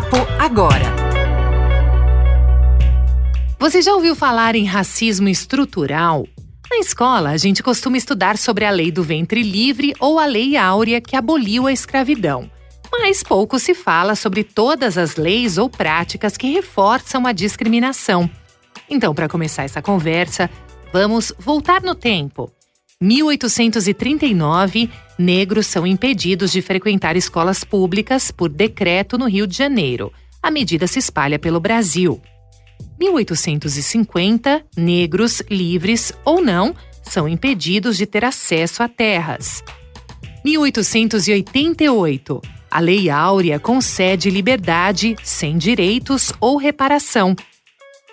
Bate-papo agora. Você já ouviu falar em racismo estrutural? Na escola, a gente costuma estudar sobre a lei do ventre livre ou a lei áurea que aboliu a escravidão. Mas pouco se fala sobre todas as leis ou práticas que reforçam a discriminação. Então, para começar essa conversa, vamos voltar no tempo. 1839, negros são impedidos de frequentar escolas públicas por decreto no Rio de Janeiro. A medida se espalha pelo Brasil. 1850, negros, livres ou não, são impedidos de ter acesso a terras. 1888, a Lei Áurea concede liberdade sem direitos ou reparação.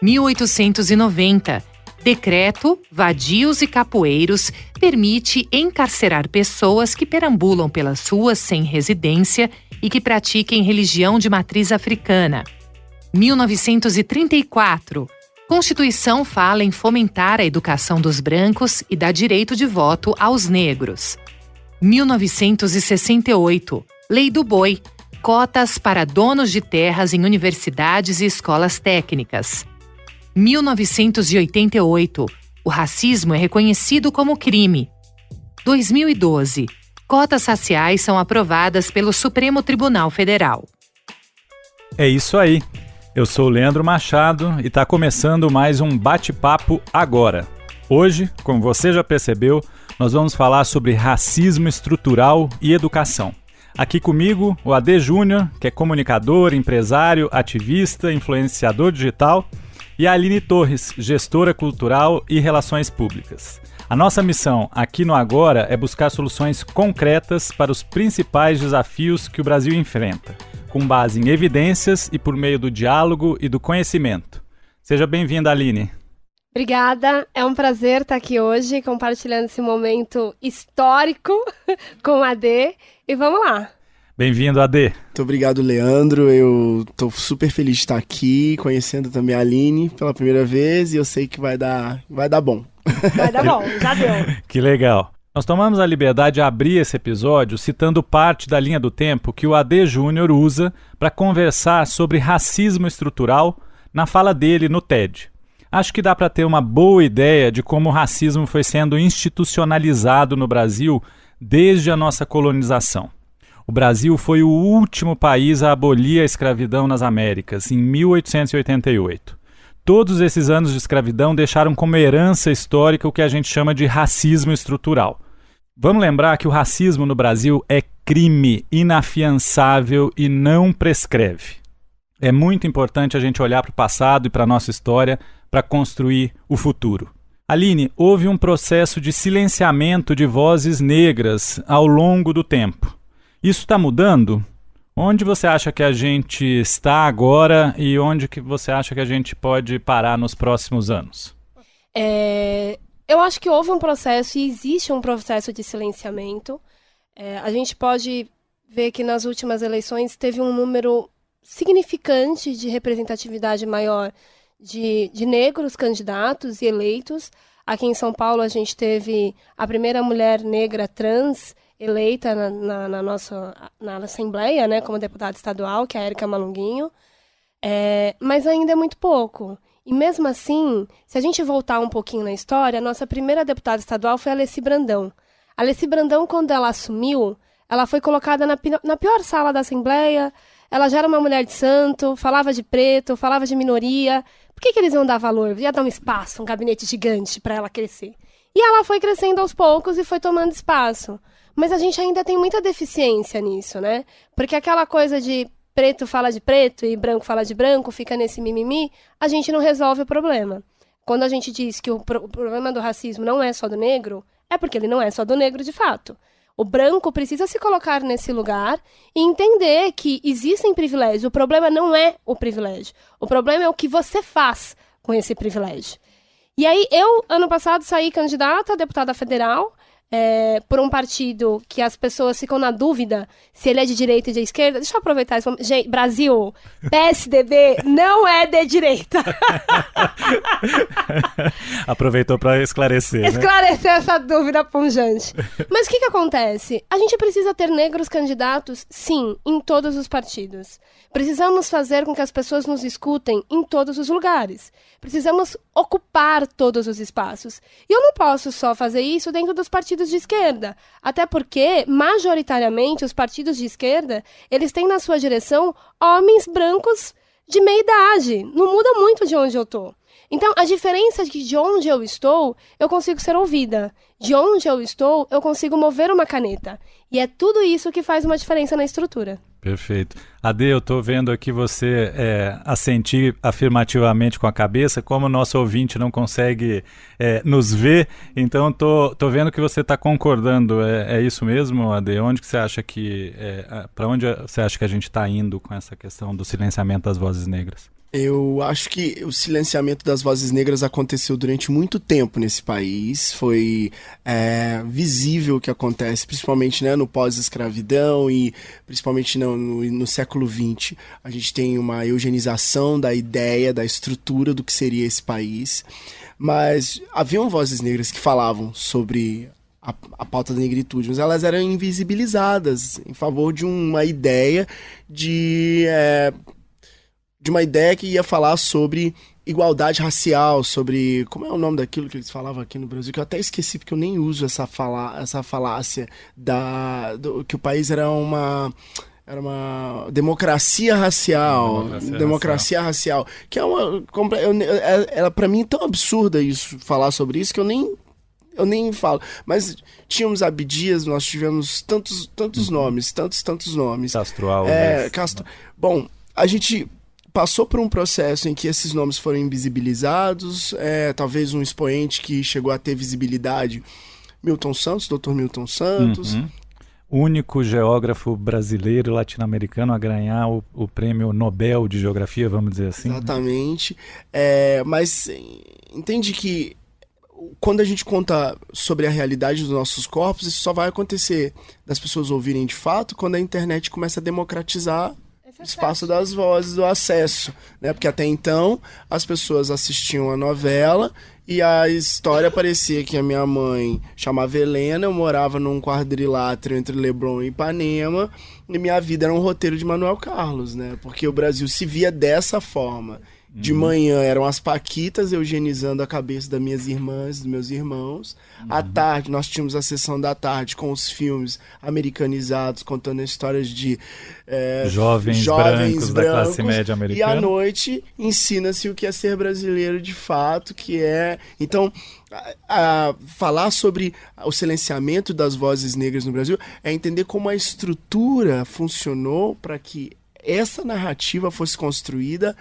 1890, decreto, vadios e capoeiros permite encarcerar pessoas que perambulam pelas ruas sem residência e que pratiquem religião de matriz africana. 1934, Constituição fala em fomentar a educação dos brancos e dá direito de voto aos negros. 1968, Lei do Boi, cotas para donos de terras em universidades e escolas técnicas. 1988, o racismo é reconhecido como crime. 2012, cotas raciais são aprovadas pelo Supremo Tribunal Federal. É isso aí. Eu sou o Leandro Machado e está começando mais um Bate-Papo Agora. Hoje, como você já percebeu, nós vamos falar sobre racismo estrutural e educação. Aqui comigo, o AD Júnior, que é comunicador, empresário, ativista, influenciador digital, e a Aline Torres, gestora cultural e relações públicas. A nossa missão aqui no Agora é buscar soluções concretas para os principais desafios que o Brasil enfrenta, com base em evidências e por meio do diálogo e do conhecimento. Seja bem-vinda, Aline. Obrigada, é um prazer estar aqui hoje compartilhando esse momento histórico com a AD e vamos lá. Bem-vindo, AD. Muito obrigado, Leandro. Eu tô super feliz de estar aqui, conhecendo também a Aline pela primeira vez e eu sei que vai dar bom. Vai dar bom, já deu. Que legal. Nós tomamos a liberdade de abrir esse episódio citando parte da linha do tempo que o AD Júnior usa para conversar sobre racismo estrutural na fala dele no TED. Acho que dá para ter uma boa ideia de como o racismo foi sendo institucionalizado no Brasil desde a nossa colonização. O Brasil foi o último país a abolir a escravidão nas Américas, em 1888. Todos esses anos de escravidão deixaram como herança histórica o que a gente chama de racismo estrutural. Vamos lembrar que o racismo no Brasil é crime inafiançável e não prescreve. É muito importante a gente olhar para o passado e para a nossa história para construir o futuro. Aline, houve um processo de silenciamento de vozes negras ao longo do tempo. Isso está mudando? Onde você acha que a gente está agora e onde que você acha que a gente pode parar nos próximos anos? Eu acho que houve um processo e existe um processo de silenciamento. A gente pode ver que nas últimas eleições teve um número significante de representatividade maior de negros candidatos e eleitos. Aqui em São Paulo a gente teve a primeira mulher negra trans eleita na Assembleia, né, como deputada estadual, que é a Érica Malunguinho, mas ainda é muito pouco. E mesmo assim, se a gente voltar um pouquinho na história, a nossa primeira deputada estadual foi a Alessi Brandão. A Alessi Brandão, quando ela assumiu, ela foi colocada na pior sala da Assembleia, ela já era uma mulher de santo, falava de preto, falava de minoria. Por que eles iam dar valor? Ia dar um espaço, um gabinete gigante para ela crescer. E ela foi crescendo aos poucos e foi tomando espaço. Mas a gente ainda tem muita deficiência nisso, né? Porque aquela coisa de preto fala de preto e branco fala de branco, fica nesse mimimi, a gente não resolve o problema. Quando a gente diz que o problema do racismo não é só do negro, é porque ele não é só do negro de fato. O branco precisa se colocar nesse lugar e entender que existem privilégios. O problema não é o privilégio. O problema é o que você faz com esse privilégio. E aí, eu, ano passado, saí candidata a deputada federal. por um partido que as pessoas ficam na dúvida se ele é de direita e de esquerda. Deixa eu aproveitar isso. Gente, Brasil, PSDB não é de direita. Aproveitou para esclarecer, Esclarecer essa dúvida pungente. Mas o que acontece? A gente precisa ter negros candidatos, sim, em todos os partidos. Precisamos fazer com que as pessoas nos escutem em todos os lugares. Precisamos ocupar todos os espaços. E eu não posso só fazer isso dentro dos partidos de esquerda. Até porque, majoritariamente, os partidos de esquerda, eles têm na sua direção homens brancos de meia idade. Não muda muito de onde eu estou. Então, a diferença é que de onde eu estou, eu consigo ser ouvida. De onde eu estou, eu consigo mover uma caneta. E é tudo isso que faz uma diferença na estrutura. Perfeito. Ade, eu estou vendo aqui você assentir afirmativamente com a cabeça, como o nosso ouvinte não consegue nos ver, então tô vendo que você está concordando. É isso mesmo, Ade? Onde que você acha para onde você acha que a gente está indo com essa questão do silenciamento das vozes negras? Eu acho que o silenciamento das vozes negras aconteceu durante muito tempo nesse país. Foi visível o que acontece, principalmente, né, no pós-escravidão e principalmente no século XX. A gente tem uma eugenização da ideia, da estrutura do que seria esse país. Mas haviam vozes negras que falavam sobre a pauta da negritude, mas elas eram invisibilizadas em favor de uma ideia de uma ideia que ia falar sobre igualdade racial, sobre... Como é o nome daquilo que eles falavam aqui no Brasil? Que eu até esqueci, porque eu nem uso essa falácia que o país era uma democracia racial. Democracia racial. Que é para mim é tão absurda isso, falar sobre isso, que eu nem falo. Mas tínhamos Abdias, nós tivemos tantos nomes, tantos nomes. Castro Alves. Bom, a gente passou por um processo em que esses nomes foram invisibilizados, talvez um expoente que chegou a ter visibilidade, Dr. Milton Santos. Uhum. Único geógrafo brasileiro e latino-americano a ganhar o prêmio Nobel de Geografia, vamos dizer assim. Exatamente. Mas entende que quando a gente conta sobre a realidade dos nossos corpos, isso só vai acontecer das pessoas ouvirem de fato quando a internet começa a democratizar o espaço das vozes, do acesso, né? Porque até então as pessoas assistiam a novela e a história parecia que a minha mãe chamava Helena, eu morava num quadrilátero entre Leblon e Ipanema e minha vida era um roteiro de Manuel Carlos, né? Porque o Brasil se via dessa forma. De manhã eram as paquitas eugenizando a cabeça das minhas irmãs, dos meus irmãos. À tarde, nós tínhamos a sessão da tarde com os filmes americanizados, contando histórias de jovens brancos da classe média americana. E à noite, ensina-se o que é ser brasileiro de fato, que é... Então, falar sobre o silenciamento das vozes negras no Brasil é entender como a estrutura funcionou para que essa narrativa fosse construída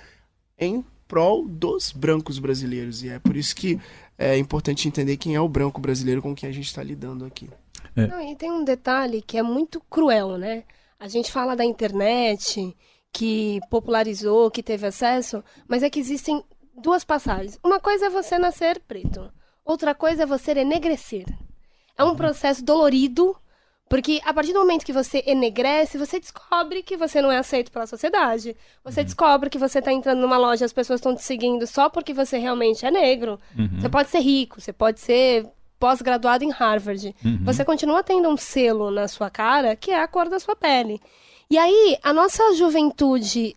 em prol dos brancos brasileiros. E é por isso que é importante entender quem é o branco brasileiro com quem a gente está lidando aqui. Não, e tem um detalhe que é muito cruel, né? A gente fala da internet, que popularizou, que teve acesso, mas é que existem duas passagens. Uma coisa é você nascer preto, outra coisa é você enegrecer. É um processo dolorido, porque a partir do momento que você enegrece, você descobre que você não é aceito pela sociedade. Você descobre que você está entrando numa loja e as pessoas estão te seguindo só porque você realmente é negro. Você pode ser rico, você pode ser pós-graduado em Harvard. Você continua tendo um selo na sua cara que é a cor da sua pele. E aí, a nossa juventude...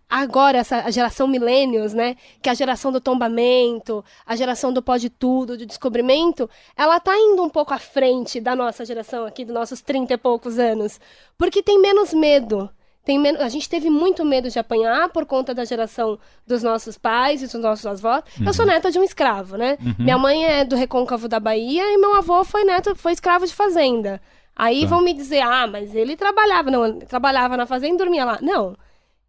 agora, a geração millennials, né, que é a geração do tombamento, a geração do pode tudo, do descobrimento, ela tá indo um pouco à frente da nossa geração aqui, dos nossos 30 e poucos anos, porque tem menos medo. A gente teve muito medo de apanhar por conta da geração dos nossos pais e dos nossos avós. Eu sou neta de um escravo, né? Minha mãe é do Recôncavo da Bahia e meu avô foi escravo de fazenda. Aí vão me dizer, mas ele trabalhava. Não, ele trabalhava na fazenda e dormia lá. Não.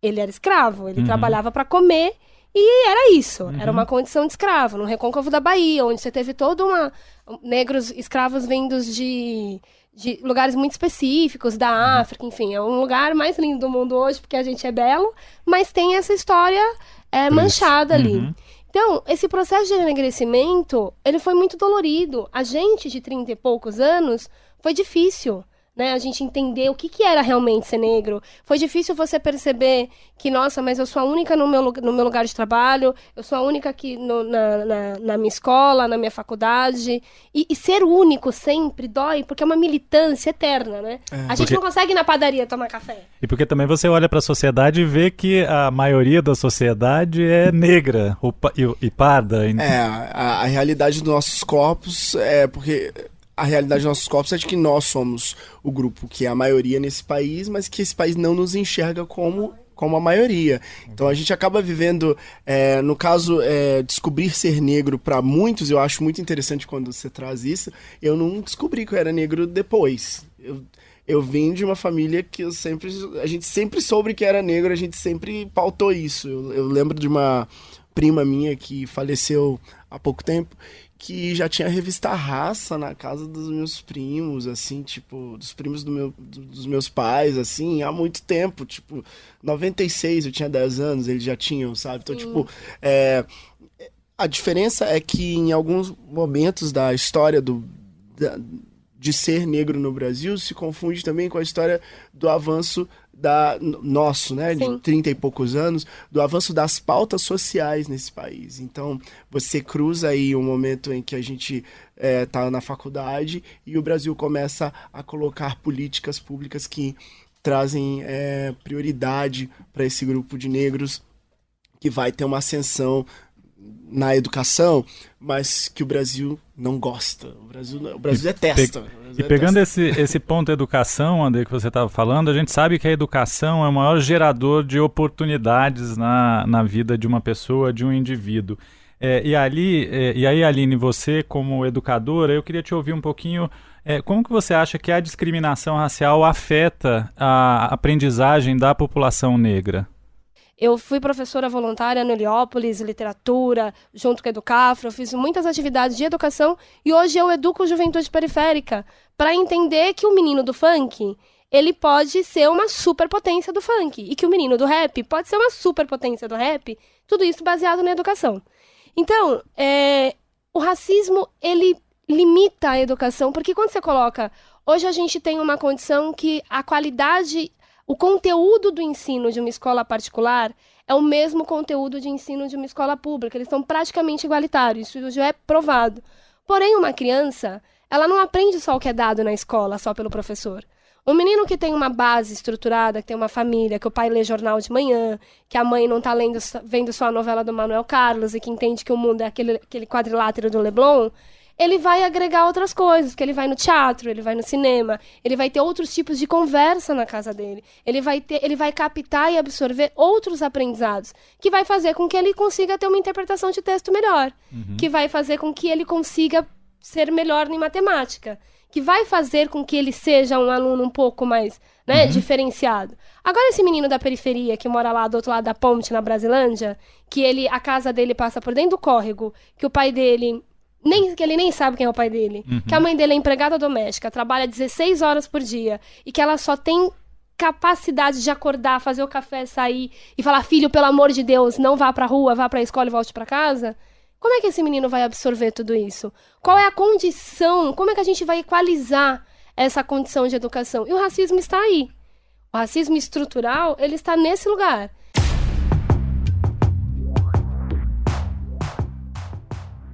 Ele era escravo, ele trabalhava para comer e era isso. Era uma condição de escravo, no Recôncavo da Bahia, onde você teve negros escravos vindos de lugares muito específicos, da África, enfim. É um lugar mais lindo do mundo hoje, porque a gente é belo, mas tem essa história manchada ali. Então, esse processo de enegrecimento, ele foi muito dolorido. A gente de 30 e poucos anos, foi difícil, né? A gente entender o que era realmente ser negro. Foi difícil você perceber que, nossa, mas eu sou a única no meu lugar de trabalho, eu sou a única aqui na minha escola, na minha faculdade. E ser único sempre dói, porque é uma militância eterna, né? A gente não consegue ir na padaria tomar café. E porque também você olha para a sociedade e vê que a maioria da sociedade é negra e parda. A realidade dos nossos corpos é porque... A realidade dos nossos corpos é de que nós somos o grupo que é a maioria nesse país, mas que esse país não nos enxerga como a maioria. Então a gente acaba vivendo, no caso, descobrir ser negro para muitos, eu acho muito interessante quando você traz isso. Eu não descobri que eu era negro depois. Eu vim de uma família que a gente sempre soube que era negro, a gente sempre pautou isso. Eu lembro de uma prima minha que faleceu há pouco tempo, que já tinha revista Raça na casa dos meus primos, assim, tipo, dos primos dos meus pais, assim, há muito tempo, tipo, 96, eu tinha 10 anos, eles já tinham, sabe? Então, tipo, a diferença é que em alguns momentos da história de ser negro no Brasil se confunde também com a história do avanço nosso, né, de 30 e poucos anos, do avanço das pautas sociais nesse país. Então, você cruza aí um momento em que a gente tá na faculdade e o Brasil começa a colocar políticas públicas que trazem prioridade para esse grupo de negros, que vai ter uma ascensão na educação, mas que o Brasil não gosta. O Brasil detesta. E pegando esse ponto da educação, André, que você estava falando, a gente sabe que a educação é o maior gerador de oportunidades na vida de uma pessoa, de um indivíduo. E aí, Aline, você como educadora, eu queria te ouvir um pouquinho, como que você acha que a discriminação racial afeta a aprendizagem da população negra? Eu fui professora voluntária no Heliópolis, literatura, junto com a Educafro, eu fiz muitas atividades de educação e hoje eu educo juventude periférica para entender que o menino do funk, ele pode ser uma superpotência do funk e que o menino do rap pode ser uma superpotência do rap, tudo isso baseado na educação. Então, o racismo, ele limita a educação, porque quando você coloca... Hoje a gente tem uma condição que a qualidade... O conteúdo do ensino de uma escola particular é o mesmo conteúdo de ensino de uma escola pública. Eles são praticamente igualitários, isso já é provado. Porém, uma criança, ela não aprende só o que é dado na escola, só pelo professor. Um menino que tem uma base estruturada, que tem uma família, que o pai lê jornal de manhã, que a mãe não está vendo só a novela do Manuel Carlos e que entende que o mundo é aquele quadrilátero do Leblon, ele vai agregar outras coisas, porque ele vai no teatro, ele vai no cinema, ele vai ter outros tipos de conversa na casa dele, ele vai captar e absorver outros aprendizados, que vai fazer com que ele consiga ter uma interpretação de texto melhor, que vai fazer com que ele consiga ser melhor em matemática, que vai fazer com que ele seja um aluno um pouco mais, né, diferenciado. Agora esse menino da periferia, que mora lá do outro lado da ponte, na Brasilândia, que a casa dele passa por dentro do córrego, que o pai dele... que ele nem sabe quem é o pai dele, que a mãe dele é empregada doméstica, trabalha 16 horas por dia e que ela só tem capacidade de acordar, fazer o café, sair e falar, filho, pelo amor de Deus, não vá pra rua, vá pra escola e volte pra casa. Como é que esse menino vai absorver tudo isso? Qual é a condição? Como é que a gente vai equalizar essa condição de educação? E o racismo está aí. O racismo estrutural, ele está nesse lugar.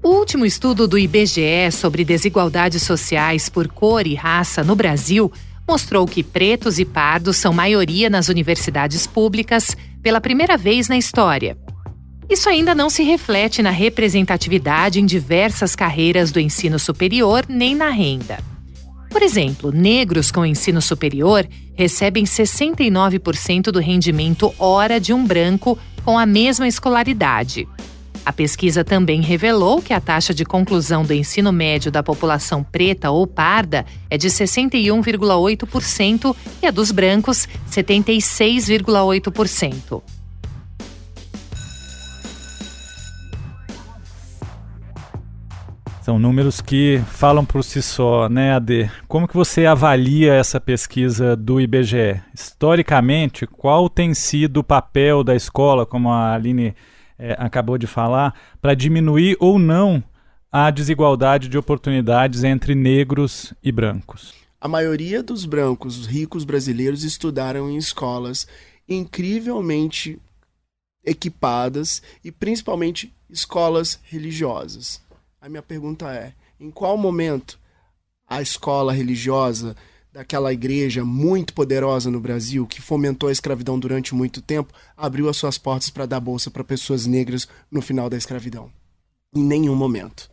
O último estudo do IBGE sobre desigualdades sociais por cor e raça no Brasil mostrou que pretos e pardos são maioria nas universidades públicas pela primeira vez na história. Isso ainda não se reflete na representatividade em diversas carreiras do ensino superior nem na renda. Por exemplo, negros com ensino superior recebem 69% do rendimento hora de um branco com a mesma escolaridade. A pesquisa também revelou que a taxa de conclusão do ensino médio da população preta ou parda é de 61,8% e a dos brancos, 76,8%. São números que falam por si só, né, Ade? Como que você avalia essa pesquisa do IBGE? Historicamente, qual tem sido o papel da escola, como a Aline acabou de falar, para diminuir ou não a desigualdade de oportunidades entre negros e brancos? A maioria dos brancos ricos brasileiros estudaram em escolas incrivelmente equipadas e principalmente escolas religiosas. A minha pergunta é, em qual momento a escola religiosa daquela igreja muito poderosa no Brasil, que fomentou a escravidão durante muito tempo, abriu as suas portas para dar bolsa para pessoas negras no final da escravidão? Em nenhum momento.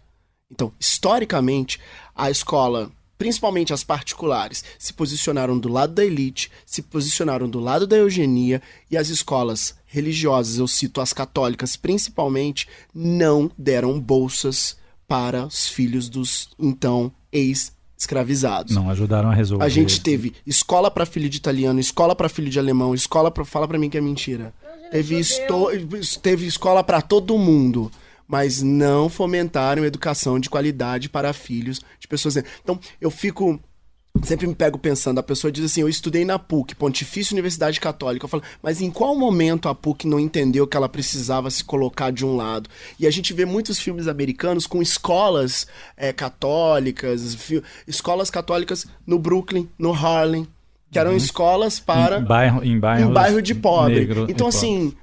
Então, historicamente, a escola, principalmente as particulares, se posicionaram do lado da elite, se posicionaram do lado da eugenia, e as escolas religiosas, eu cito as católicas principalmente, não deram bolsas para os filhos dos, então, ex-escravizados. Não ajudaram a resolver. A gente teve escola para filho de italiano, escola para filho de alemão, escola para... Fala para mim que é mentira. Teve escola para todo mundo, mas não fomentaram educação de qualidade para filhos de pessoas. Então, eu sempre me pego pensando, a pessoa diz assim, eu estudei na PUC, Pontifícia Universidade Católica. Eu falo, mas em qual momento a PUC não entendeu que ela precisava se colocar de um lado? E a gente vê muitos filmes americanos com escolas católicas, escolas católicas no Brooklyn, no Harlem, que eram escolas para... Em bairro de pobre. Negro, então, assim...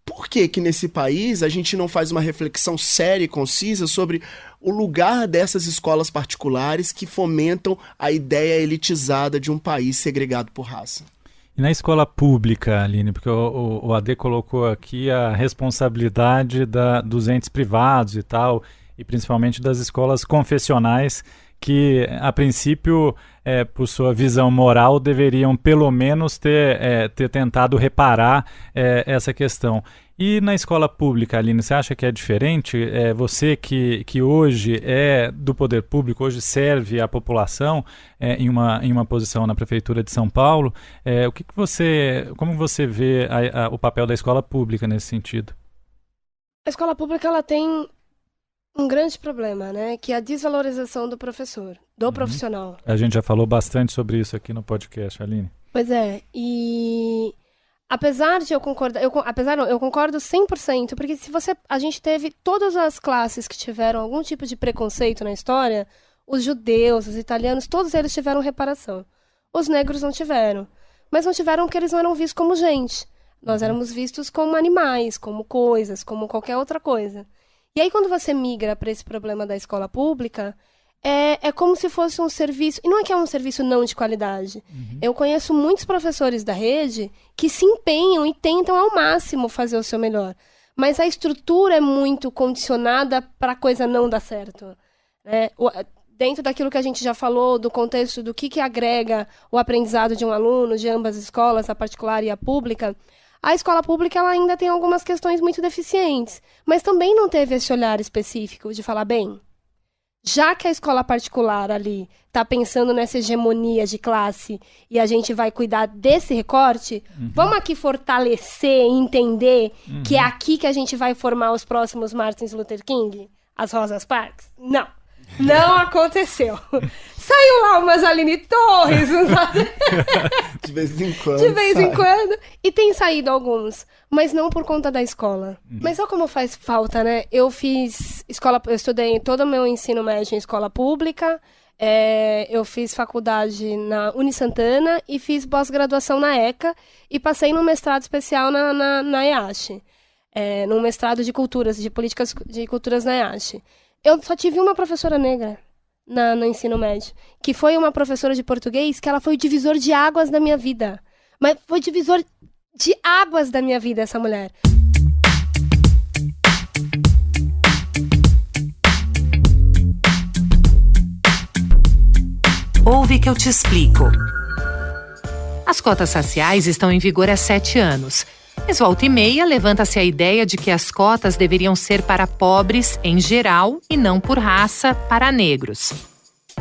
Por que nesse país a gente não faz uma reflexão séria e concisa sobre o lugar dessas escolas particulares que fomentam a ideia elitizada de um país segregado por raça? E na escola pública, Aline, porque o AD colocou aqui a responsabilidade dos entes privados e tal, e principalmente das escolas confessionais, que, a princípio, por sua visão moral, deveriam pelo menos ter tentado reparar essa questão. E na escola pública, Aline, você acha que é diferente? Você que hoje é do poder público, hoje serve a população em uma posição na Prefeitura de São Paulo, como você vê o papel da escola pública nesse sentido? A escola pública ela tem um grande problema, né? Que é a desvalorização do professor, do profissional. A gente já falou bastante sobre isso aqui no podcast, Aline. Pois é, e apesar de eu concordar, eu concordo 100%, porque a gente teve todas as classes que tiveram algum tipo de preconceito na história, os judeus, os italianos, todos eles tiveram reparação. Os negros não tiveram, mas não tiveram porque eles não eram vistos como gente. Nós éramos vistos como animais, como coisas, como qualquer outra coisa. E aí, quando você migra para esse problema da escola pública, é como se fosse um serviço... E não é que é um serviço não de qualidade. Eu conheço muitos professores da rede que se empenham e tentam ao máximo fazer o seu melhor. Mas a estrutura é muito condicionada para a coisa não dar certo. Dentro daquilo que a gente já falou, do contexto do que agrega o aprendizado de um aluno, de ambas as escolas, a particular e a pública... A escola pública ela ainda tem algumas questões muito deficientes, mas também não teve esse olhar específico de falar, bem, já que a escola particular ali está pensando nessa hegemonia de classe e a gente vai cuidar desse recorte, vamos aqui fortalecer e entender que é aqui que a gente vai formar os próximos Martin Luther King, as Rosas Parks? Não aconteceu. Saiu lá umas Aline Torres, de vez em quando. De vez em quando. E tem saído alguns, mas não por conta da escola. Mas olha como faz falta, né? Eu estudei todo o meu ensino médio em escola pública, eu fiz faculdade na Unisantana e fiz pós-graduação na ECA e passei num mestrado especial na EASH, num mestrado de culturas, de políticas de culturas na EASH. Eu só tive uma professora negra no ensino médio, que foi uma professora de português, que ela foi o divisor de águas da minha vida. Mas foi divisor de águas da minha vida, essa mulher. Ouve que eu te explico. As cotas raciais estão em vigor há 7 anos. Mas volta e meia levanta-se a ideia de que as cotas deveriam ser para pobres em geral e não por raça para negros.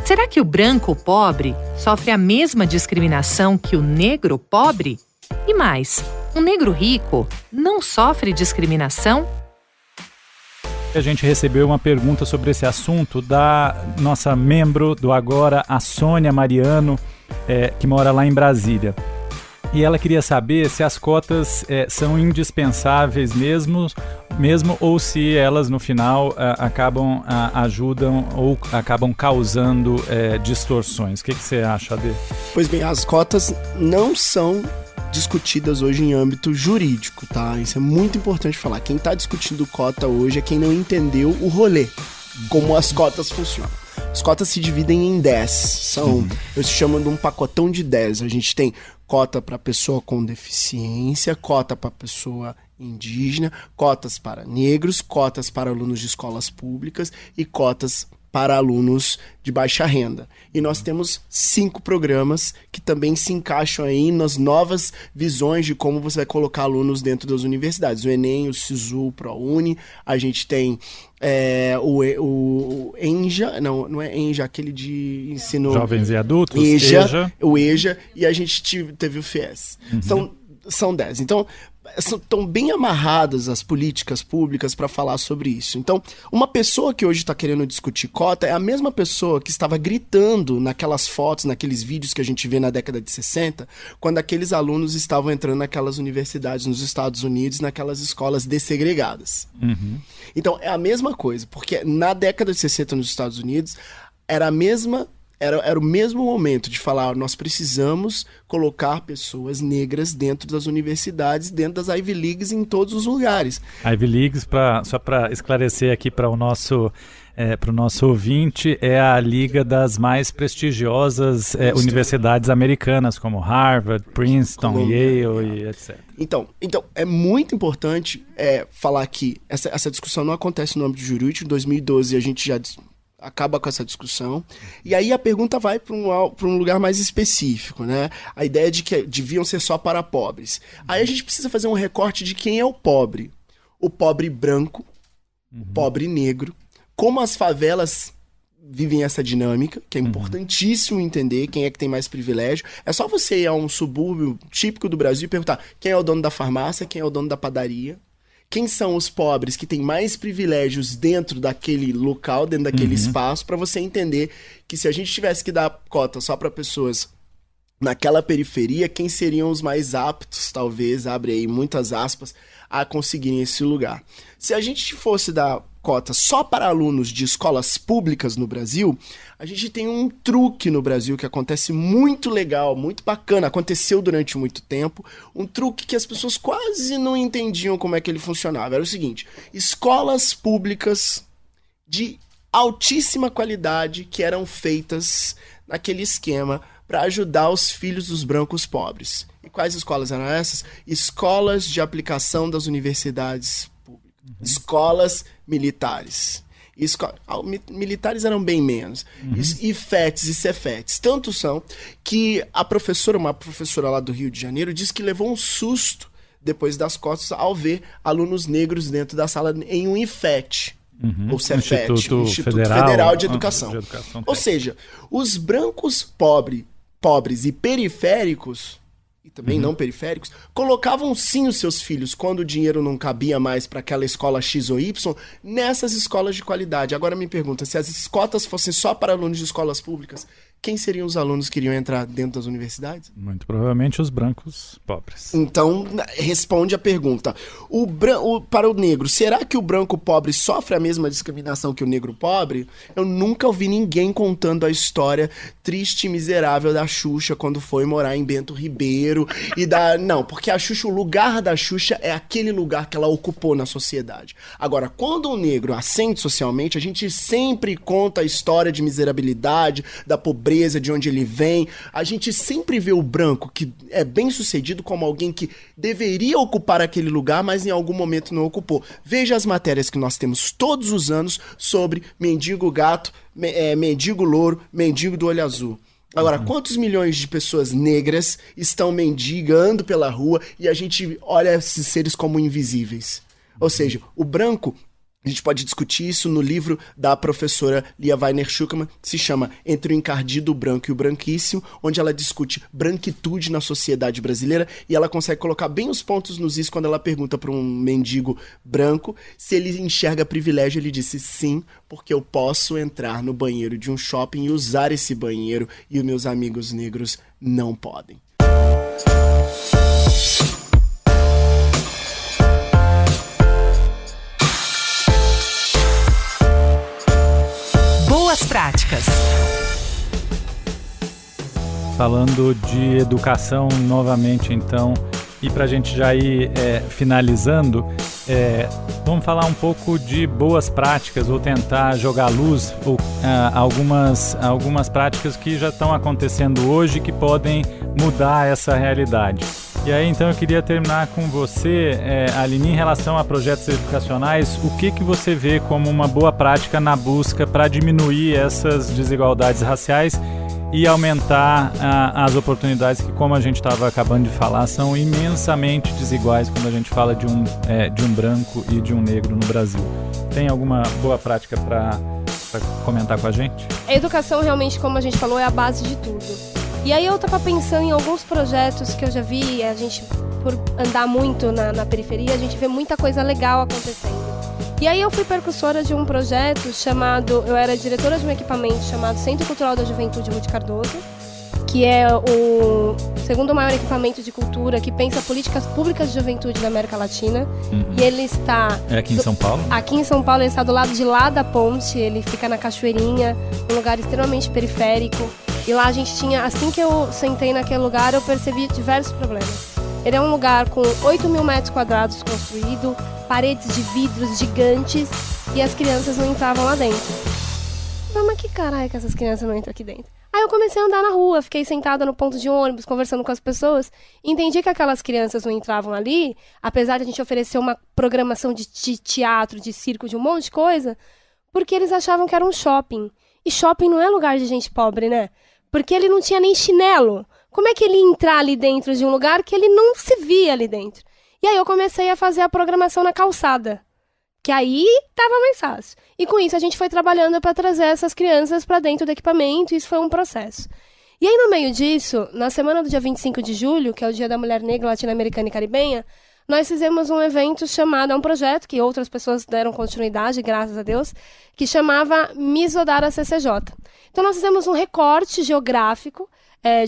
Será que o branco pobre sofre a mesma discriminação que o negro pobre? E mais, um negro rico não sofre discriminação? A gente recebeu uma pergunta sobre esse assunto da nossa membro do Agora, a Sônia Mariano, que mora lá em Brasília. E ela queria saber se as cotas são indispensáveis mesmo ou se elas no final ajudam ou acabam causando distorções. O que você acha, Adê? Pois bem, as cotas não são discutidas hoje em âmbito jurídico, tá? Isso é muito importante falar. Quem está discutindo cota hoje é quem não entendeu o rolê, como as cotas funcionam. As cotas se dividem em 10. Eu se chamo de um pacotão de 10. A gente tem cota para pessoa com deficiência, cota para pessoa indígena, cotas para negros, cotas para alunos de escolas públicas e cotas para alunos de baixa renda. E nós temos 5 programas que também se encaixam aí nas novas visões de como você vai colocar alunos dentro das universidades. O Enem, o SISU, o ProUni, a gente tem o ENJA, não é ENJA, aquele de ensino... Jovens e adultos, EJA. O EJA, e a gente teve o FIES. São 10. Então, estão bem amarradas as políticas públicas para falar sobre isso. Então, uma pessoa que hoje está querendo discutir cota é a mesma pessoa que estava gritando naquelas fotos, naqueles vídeos que a gente vê na década de 60, quando aqueles alunos estavam entrando naquelas universidades nos Estados Unidos, naquelas escolas dessegregadas. Então, é a mesma coisa, porque na década de 60 nos Estados Unidos, era o mesmo momento de falar, nós precisamos colocar pessoas negras dentro das universidades, dentro das Ivy Leagues, em todos os lugares. Ivy Leagues, só para esclarecer aqui para o nosso ouvinte, é a liga das mais prestigiosas universidades americanas, como Harvard, Princeton, Yale e etc. Então é muito importante falar que essa discussão não acontece no âmbito jurídico. Em 2012 a gente já acaba com essa discussão. E aí a pergunta vai para um lugar mais específico, né? A ideia de que deviam ser só para pobres. Aí a gente precisa fazer um recorte de quem é o pobre. O pobre branco, o pobre negro. Como as favelas vivem essa dinâmica, que é importantíssimo entender quem é que tem mais privilégio. É só você ir a um subúrbio típico do Brasil e perguntar quem é o dono da farmácia, quem é o dono da padaria. Quem são os pobres que têm mais privilégios dentro daquele local, dentro daquele espaço, para você entender que se a gente tivesse que dar cota só para pessoas naquela periferia, quem seriam os mais aptos, talvez, abre aí muitas aspas, a conseguirem esse lugar. Se a gente fosse dar cota só para alunos de escolas públicas no Brasil, a gente tem um truque no Brasil que acontece muito legal, muito bacana, aconteceu durante muito tempo, um truque que as pessoas quase não entendiam como é que ele funcionava. Era o seguinte: escolas públicas de altíssima qualidade que eram feitas naquele esquema para ajudar os filhos dos brancos pobres. E quais escolas eram essas? Escolas de aplicação das universidades públicas. Escolas militares. Militares eram bem menos. IFETs e CEFETs. Tanto são que uma professora lá do Rio de Janeiro, disse que levou um susto depois das cotas ao ver alunos negros dentro da sala em um IFET. Ou CEFET, Instituto Federal de Educação. Ou seja, os brancos pobres e periféricos, e também não periféricos, colocavam sim os seus filhos, quando o dinheiro não cabia mais para aquela escola X ou Y, nessas escolas de qualidade. Agora me pergunta, se as cotas fossem só para alunos de escolas públicas, quem seriam os alunos que iriam entrar dentro das universidades? Muito provavelmente os brancos pobres. Então, responde a pergunta. Para o negro, será que o branco pobre sofre a mesma discriminação que o negro pobre? Eu nunca ouvi ninguém contando a história triste e miserável da Xuxa quando foi morar em Bento Ribeiro. Não, porque a Xuxa, o lugar da Xuxa é aquele lugar que ela ocupou na sociedade. Agora, quando o negro ascende socialmente, a gente sempre conta a história de miserabilidade, da pobreza, de onde ele vem. A gente sempre vê o branco, que é bem sucedido, como alguém que deveria ocupar aquele lugar, mas em algum momento não ocupou. Veja as matérias que nós temos todos os anos sobre mendigo gato, mendigo louro, mendigo do olho azul. Agora, quantos milhões de pessoas negras estão mendigando pela rua e a gente olha esses seres como invisíveis? Ou seja, o branco, a gente pode discutir isso no livro da professora Lia Weiner-Schuckmann, que se chama Entre o Encardido, o Branco e o Branquíssimo, onde ela discute branquitude na sociedade brasileira e ela consegue colocar bem os pontos nos is quando ela pergunta para um mendigo branco se ele enxerga privilégio. Ele disse sim, porque eu posso entrar no banheiro de um shopping e usar esse banheiro e os meus amigos negros não podem. Boas práticas. Falando de educação novamente, então, e para a gente já ir finalizando, vamos falar um pouco de boas práticas, ou tentar jogar à luz algumas práticas que já estão acontecendo hoje que podem mudar essa realidade. E aí, então, eu queria terminar com você, Aline, em relação a projetos educacionais, o que você vê como uma boa prática na busca para diminuir essas desigualdades raciais e aumentar as oportunidades que, como a gente estava acabando de falar, são imensamente desiguais quando a gente fala de um branco e de um negro no Brasil. Tem alguma boa prática para comentar com a gente? A educação realmente, como a gente falou, é a base de tudo. E aí eu estava pensando em alguns projetos que eu já vi, a gente, por andar muito na periferia, a gente vê muita coisa legal acontecendo. E aí eu fui percussora de um projeto chamado, eu era diretora de um equipamento chamado Centro Cultural da Juventude Ruth Cardoso, que é o segundo maior equipamento de cultura que pensa políticas públicas de juventude da América Latina. Uhum. E ele está... É aqui em São Paulo? Aqui em São Paulo, ele está do lado de lá da ponte, ele fica na Cachoeirinha, um lugar extremamente periférico. E lá a gente tinha, assim que eu sentei naquele lugar, eu percebi diversos problemas. Ele é um lugar com 8.000 metros quadrados construído, paredes de vidros gigantes, e as crianças não entravam lá dentro. Mas que caralho que essas crianças não entram aqui dentro? Aí eu comecei a andar na rua, fiquei sentada no ponto de ônibus, conversando com as pessoas, e entendi que aquelas crianças não entravam ali, apesar de a gente oferecer uma programação de teatro, de circo, de um monte de coisa, porque eles achavam que era um shopping. E shopping não é lugar de gente pobre, né? Porque ele não tinha nem chinelo. Como é que ele ia entrar ali dentro de um lugar que ele não se via ali dentro? E aí eu comecei a fazer a programação na calçada, que aí tava mais fácil. E com isso a gente foi trabalhando para trazer essas crianças para dentro do equipamento, e isso foi um processo. E aí no meio disso, na semana do dia 25 de julho, que é o Dia da Mulher Negra Latino-Americana e Caribenha, nós fizemos um evento chamado, um projeto que outras pessoas deram continuidade, graças a Deus, que chamava Miss Odara CCJ. Então nós fizemos um recorte geográfico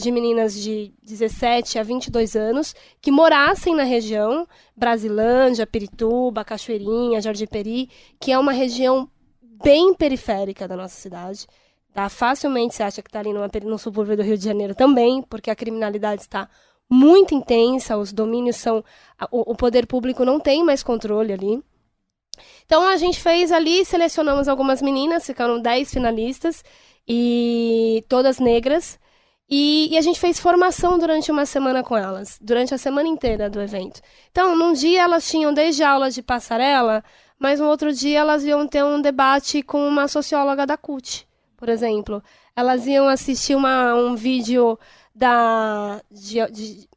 de meninas de 17 a 22 anos que morassem na região, Brasilândia, Pirituba, Cachoeirinha, Jardim Peri, que é uma região bem periférica da nossa cidade. Tá? Facilmente você acha que está ali no subúrbio do Rio de Janeiro também, porque a criminalidade está muito intensa, os domínios são... O poder público não tem mais controle ali. Então a gente fez ali, selecionamos algumas meninas, ficaram 10 finalistas, e todas negras, e a gente fez formação durante uma semana com elas, durante a semana inteira do evento. Então, num dia elas tinham desde aulas de passarela, mas no outro dia elas iam ter um debate com uma socióloga da CUT, por exemplo. Elas iam assistir um vídeo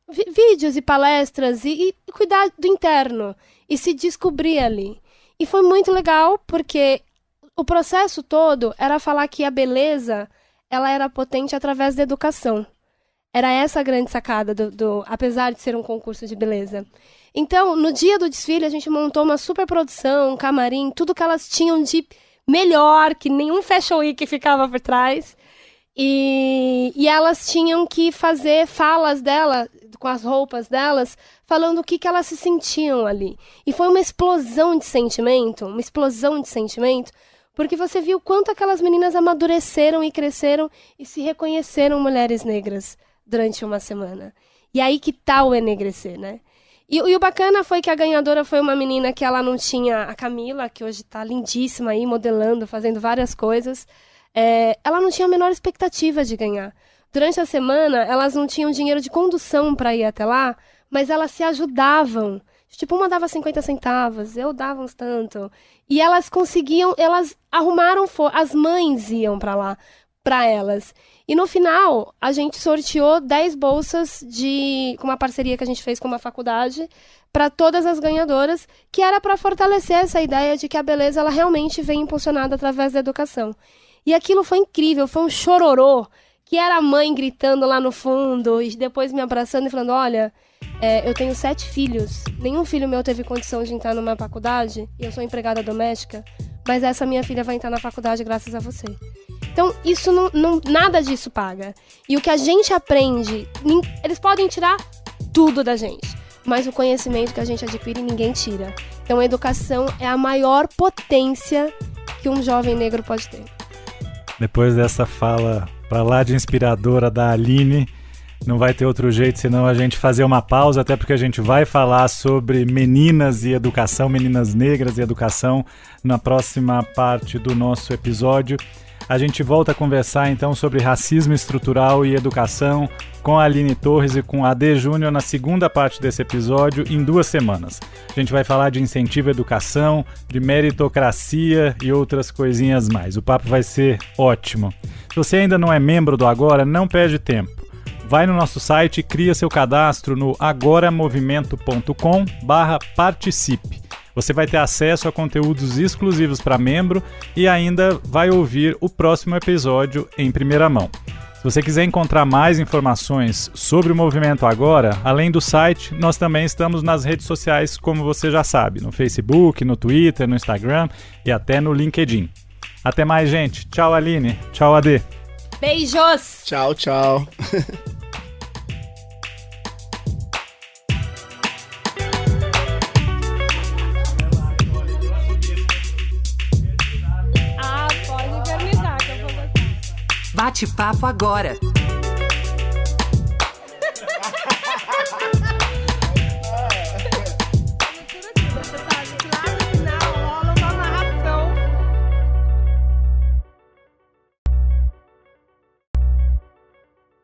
vídeos e palestras e cuidar do interno e se descobrir ali. E foi muito legal porque o processo todo era falar que a beleza ela era potente através da educação. Era essa a grande sacada, apesar de ser um concurso de beleza. Então, no dia do desfile, a gente montou uma super produção, um camarim, tudo que elas tinham de melhor, que nenhum Fashion Week ficava por trás. E elas tinham que fazer falas dela, com as roupas delas, falando o que elas se sentiam ali. E foi uma explosão de sentimento, porque você viu quanto aquelas meninas amadureceram e cresceram e se reconheceram mulheres negras durante uma semana. E aí que tá o enegrecer, né? E o bacana foi que a ganhadora foi uma menina que ela não tinha... A Camila, que hoje tá lindíssima aí, modelando, fazendo várias coisas. Ela não tinha a menor expectativa de ganhar. Durante a semana, elas não tinham dinheiro de condução para ir até lá, mas elas se ajudavam. Tipo, uma dava 50 centavos, eu dava uns tanto. E elas conseguiam, elas arrumaram, as mães iam para lá, para elas. E no final, a gente sorteou 10 bolsas com uma parceria que a gente fez com uma faculdade, para todas as ganhadoras, que era para fortalecer essa ideia de que a beleza ela realmente vem impulsionada através da educação. E aquilo foi incrível, foi um chororô, que era a mãe gritando lá no fundo, e depois me abraçando e falando, olha... eu tenho 7 filhos, nenhum filho meu teve condição de entrar numa faculdade, e eu sou empregada doméstica, mas essa minha filha vai entrar na faculdade graças a você. Então, isso nada disso paga. E o que a gente aprende, eles podem tirar tudo da gente. Mas o conhecimento que a gente adquire, ninguém tira. Então, a educação é a maior potência que um jovem negro pode ter. Depois dessa fala pra lá de inspiradora da Aline, não vai ter outro jeito senão a gente fazer uma pausa, até porque a gente vai falar sobre meninas e educação, meninas negras e educação na próxima parte do nosso episódio. A gente volta a conversar então sobre racismo estrutural e educação com a Aline Torres e com a Ade Júnior na segunda parte desse episódio em 2 semanas. A gente vai falar de incentivo à educação, de meritocracia e outras coisinhas mais. O papo vai ser ótimo. Se você ainda não é membro do Agora, não perde tempo. Vai no nosso site e cria seu cadastro no agoramovimento.com/participe. Você vai ter acesso a conteúdos exclusivos para membro e ainda vai ouvir o próximo episódio em primeira mão. Se você quiser encontrar mais informações sobre o Movimento Agora, além do site, nós também estamos nas redes sociais, como você já sabe, no Facebook, no Twitter, no Instagram e até no LinkedIn. Até mais, gente. Tchau, Aline. Tchau, Ade. Beijos! Tchau, tchau. Pode organizar que eu vou gostar. Bate-papo Agora.